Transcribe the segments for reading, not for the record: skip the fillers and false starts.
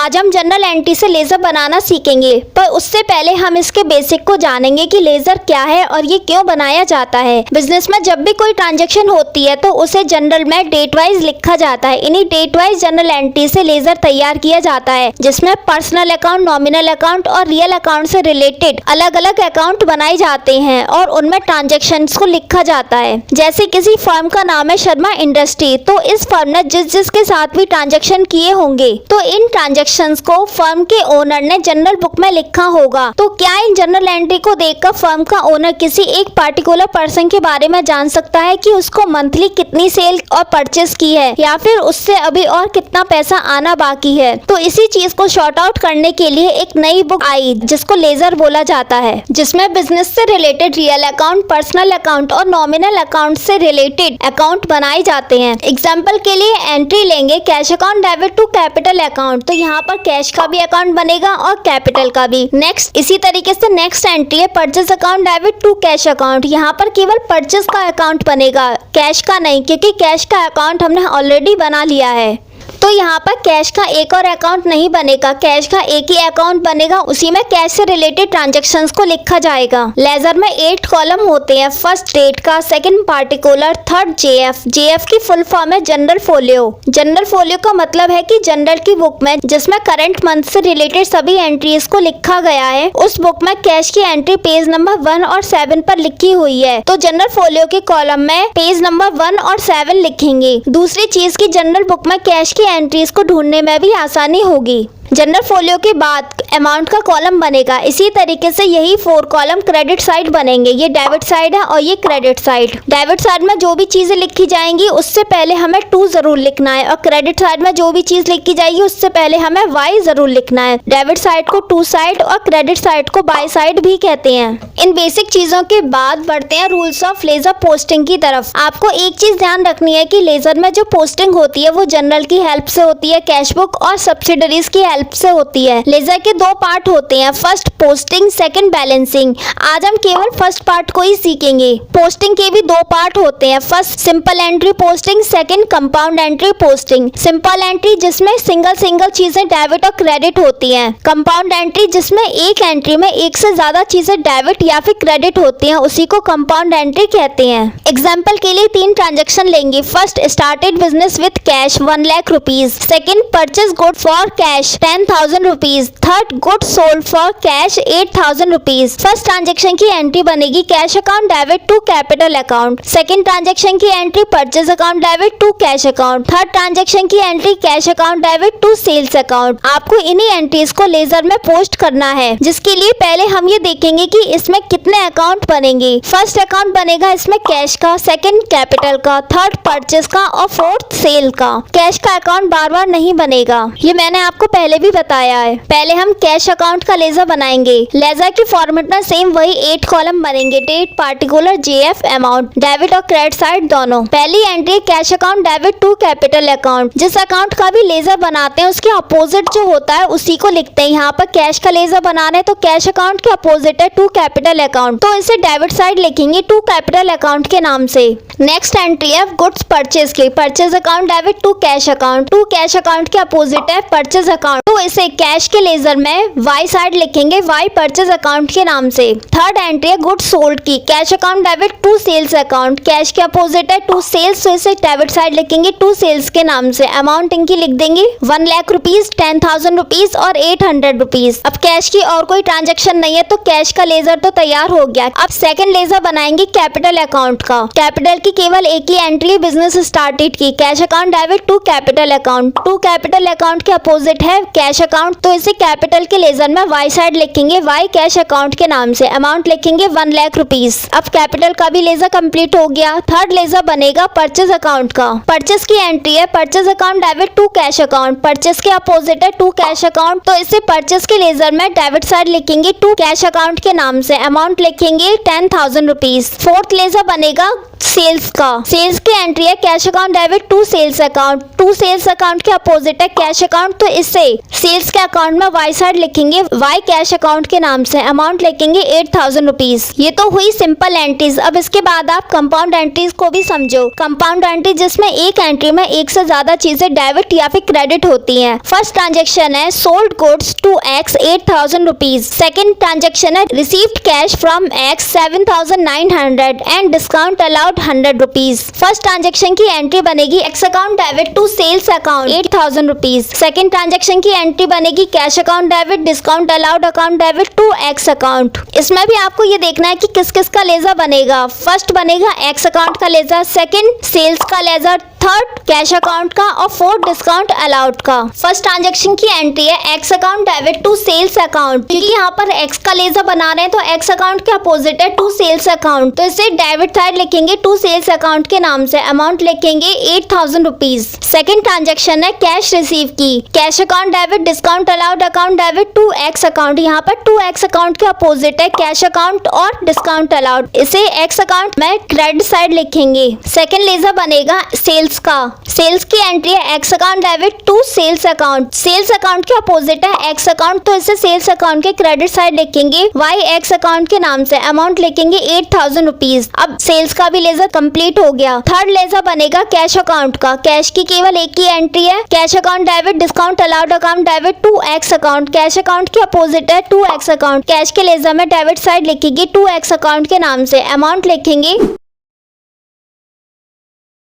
आज हम general entry से लेजर बनाना सीखेंगे, पर उससे पहले हम इसके बेसिक को जानेंगे कि लेजर क्या है और ये क्यों बनाया जाता है। बिजनेस में जब भी कोई ट्रांजैक्शन होती है तो उसे जनरल में डेट वाइज लिखा जाता है। इन्हीं डेट वाइज जनरल एंट्री से लेजर तैयार किया जाता है, जिसमें पर्सनल अकाउंट, नॉमिनल अकाउंट और रियल अकाउंट से रिलेटेड अलग अलग अकाउंट बनाए जाते हैं और उनमें ट्रांजेक्शन को लिखा जाता है। जैसे किसी फर्म का नाम है शर्मा इंडस्ट्री, तो इस फर्म ने जिसके साथ भी ट्रांजैक्शन किए होंगे तो इन ट्रांजैक्शंस को फर्म के ओनर ने जनरल बुक में लिखा होगा। तो क्या इन जनरल एंट्री को देखकर फर्म का ओनर किसी एक पार्टिकुलर पर्सन के बारे में जान सकता है कि उसको मंथली कितनी सेल और परचेस की है या फिर उससे अभी और कितना पैसा आना बाकी है। तो इसी चीज को शॉर्ट आउट करने के लिए एक नई बुक आई जिसको लेजर बोला जाता है, जिसमें बिजनेस से related real account, personal account और नॉमिनल अकाउंट से रिलेटेड अकाउंट बनाए जाते हैं। एग्जाम्पल के लिए एंट्री लेंगे cash account debit to capital account, तो यहाँ पर कैश का भी अकाउंट बनेगा और कैपिटल का भी। नेक्स्ट इसी तरीके से नेक्स्ट एंट्री है purchase account debit to cash account, यहाँ पर केवल परचेस का अकाउंट बनेगा, कैश का नहीं, क्योंकि कैश का अकाउंट हमने ऑलरेडी बना लिया है। तो यहाँ पर कैश का एक और अकाउंट नहीं बनेगा, कैश का एक ही अकाउंट बनेगा, उसी में कैश से रिलेटेड ट्रांजैक्शंस को लिखा जाएगा। लेजर में 8 कॉलम होते हैं, फर्स्ट डेट का, second particular, third JF. JF की फुल फॉर्म है जनरल फोलियो। जनरल फोलियो का मतलब है कि जनरल की बुक में जिसमें करंट मंथ से रिलेटेड सभी एंट्रीज को लिखा गया है, उस बुक में कैश की एंट्री पेज नंबर 1 और 7 पर लिखी हुई है। तो जनरल फोलियो के कॉलम में पेज नंबर 1 और 7 लिखेंगे। दूसरी चीज की जनरल बुक में कैश की एंट्रीज को ढूंढने में भी आसानी होगी। जनरल फोलियो के बाद अमाउंट का कॉलम बनेगा। इसी तरीके से यही 4 कॉलम क्रेडिट साइड बनेंगे। ये डेबिट साइड है और ये क्रेडिट साइड। डेबिट साइड में जो भी चीजें लिखी जाएंगी उससे पहले हमें टू जरूर लिखना है, और क्रेडिट साइड में जो भी चीज लिखी जाएगी उससे पहले हमें वाई जरूर लिखना है। डेबिट साइड को टू साइड और क्रेडिट साइड को बाई साइड भी कहते हैं। इन बेसिक चीजों के बाद बढ़ते हैं रूल्स ऑफ लेजर पोस्टिंग की तरफ। आपको एक चीज ध्यान रखनी है कि लेजर में जो पोस्टिंग होती है वो जनरल की हेल्प से होती है, कैश बुक और सब्सिडरीज की हेल्प से होती है। लेजर के 2 पार्ट होते हैं, फर्स्ट पोस्टिंग, सेकंड बैलेंसिंग। आज हम केवल फर्स्ट पार्ट को ही सीखेंगे। पोस्टिंग के भी 2 पार्ट होते हैं, first simple entry posting, second compound entry posting. Simple entry जिसमें सिंगल चीजें डेबिट और क्रेडिट होती हैं। कंपाउंड एंट्री जिसमें एक एंट्री में एक से ज्यादा चीजें डेबिट या फिर क्रेडिट होती हैं, उसी को कंपाउंड एंट्री कहते हैं। एग्जाम्पल के लिए 3 ट्रांजेक्शन लेंगे। First started business with cash 1 lakh rupees, second purchase good for cash 10,000 rupees, third good sold for cash 8,000 rupees. First transaction की एंट्री बनेगी cash account debit to capital account, second transaction की entry purchase account debit to cash account, third transaction की entry cash account debit to sales account. आपको इन्हीं entries को laser में post करना है, जिसके लिए पहले हम ये देखेंगे कि इसमें कितने अकाउंट बनेंगे। फर्स्ट अकाउंट बनेगा इसमें कैश का, सेकंड कैपिटल का, थर्ड परचेज का और फोर्थ सेल का। कैश का अकाउंट बार बार नहीं बनेगा, ये मैंने आपको पहले भी बताया है। पहले हम कैश अकाउंट का लेजर बनाएंगे। लेजर की फॉर्मेट में सेम वही 8 कॉलम बनेंगे, date, particular, JF, amount, debit और क्रेडिट साइड दोनों। पहली entry cash account debit to capital account. जिस अकाउंट का भी लेजर बनाते हैं उसके अपोजिट जो होता है उसी को लिखते हैं। यहाँ पर कैश का लेजर बना रहे हैं तो कैश अकाउंट के अपोजिट है टू कैपिटल अकाउंट, तो इसे डेबिट साइड लिखेंगे टू कैपिटल अकाउंट के नाम से। नेक्स्ट एंट्री है गुड्स परचेज की, purchase account debit to cash account, to cash account के अपोजिट है परचेज अकाउंट, तो इसे कैश के लेजर में वाई साइड लिखेंगे, वाई परचेज अकाउंट के नाम से। थर्ड एंट्री है गुड्स सोल्ड की, cash account debit to sales account, cash के अपोजिट है टू सेल्स, तो इसे डेबिट साइड लिखेंगे टू सेल्स के नाम से। अमाउंट इनकी लिख देंगे 1 लाख रुपीज, 10,000 रुपीज और 800 रुपीज। अब कैश की और कोई ट्रांजेक्शन नहीं है तो कैश का लेजर तो तैयार हो गया। अब सेकंड लेजर बनाएंगे कैपिटल अकाउंट का। कैपिटल की केवल एक ही एंट्री बिजनेस स्टार्टेड की, cash account debit to capital account, to capital account के अपोजिट है कैश अकाउंट, तो इसे कैपिटल के लेजर में वाई साइड लिखेंगे, वाई कैश अकाउंट के नाम से। अमाउंट लिखेंगे 1 लाख रुपीज। अब कैपिटल का भी लेजर कंप्लीट हो गया। थर्ड लेजर बनेगा परचेज अकाउंट का। परचेज की एंट्री है purchase account debit to cash account, purchase के अपोजिट है टू कैश अकाउंट, तो इसे परचेज के लेजर में डेबिट साइड लिखेंगे टू कैश अकाउंट के नाम से। अमाउंट लिखेंगे 10,000 रुपीज। फोर्थ लेजर बनेगा सेल्स का। सेल्स की एंट्री है cash account debit to sales account. To sales account के अपोजिट है कैश अकाउंट, तो इससे सेल्स के अकाउंट में वाई साइड लिखेंगे वाई कैश अकाउंट के नाम से, अमाउंट लिखेंगे 8000 रुपीज। ये तो हुई सिंपल एंट्रीज। अब इसके बाद आप कंपाउंड एंट्रीज को भी समझो। कंपाउंड एंट्री जिसमें एक एंट्री में एक से ज्यादा चीजें डेबिट या फिर क्रेडिट होती हैं। फर्स्ट ट्रांजेक्शन है sold goods to X 8000 rupees. Second transaction है received cash from X 7900 and discount allowed 100 rupees. First transaction की एंट्री बनेगी X account debit to sales account 8000 rupees. Second transaction की entry बनेगी cash account debit discount allowed account debit to X account. इसमें भी आपको ये देखना है कि किस किस का लेजर बनेगा। फर्स्ट बनेगा एक्स अकाउंट का लेजर, सेकेंड सेल्स का लेजर, थर्ड कैश अकाउंट का और फोर्थ डिस्काउंट अलाउड का। फर्स्ट ट्रांजेक्शन की एंट्री है X account debit to sales account, क्योंकि यहाँ पर एक्स का लेजर बना रहे हैं तो एक्स अकाउंट के अपोजिट है टू सेल्स अकाउंट, तो इसे डेबिट साइड लिखेंगे टू सेल्स अकाउंट के नाम से, अमाउंट लिखेंगे 8000 रुपीज। सेकेंड ट्रांजेक्शन है कैश रिसीव की, cash account debit discount allowed account debit to X account. यहाँ पर टू एक्स अकाउंट के अपोजिट है कैश अकाउंट और डिस्काउंट अलाउड, इसे एक्स अकाउंट में क्रेडिट साइड लिखेंगे। सेकेंड लेजर बनेगा सेल्स का। सेल्स की एंट्री है X account debit to sales account. Sales account के अपोजिट है एक्स अकाउंट, तो इसे सेल्स अकाउंट के क्रेडिट साइड लिखेंगे वाई एक्स अकाउंट के नाम से, अमाउंट लिखेंगे 8000 रुपीज। अब सेल्स का भी लेजर कंप्लीट हो गया। थर्ड लेजर बनेगा कैश अकाउंट का। कैश की केवल एक ही एंट्री है cash account debit discount allowed account debit to X account. Cash account के अपोजिट है टू एक्स अकाउंट। कैश के लेजर में डेबिट साइड लिखेगी टू एक्स अकाउंट के नाम से, अमाउंट लिखेंगे।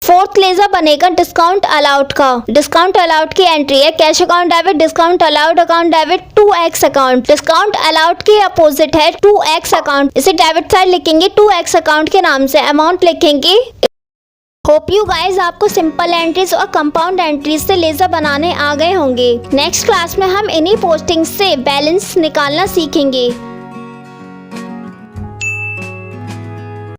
फोर्थ लेजर बनेगा डिस्काउंट अलाउड का। डिस्काउंट अलाउड की एंट्री है cash account debit discount allowed account debit to X account. Discount allowed के अपोजिट है टू एक्स अकाउंट, इसे डेबिट साइड लिखेंगे टू एक्स अकाउंट के नाम से, अमाउंट लिखेंगे। होप यू गाइज आपको सिंपल एंट्रीज और कंपाउंड एंट्रीज से लेजर बनाने आ गए होंगे। नेक्स्ट क्लास में हम इन्हीं पोस्टिंग से बैलेंस निकालना सीखेंगे।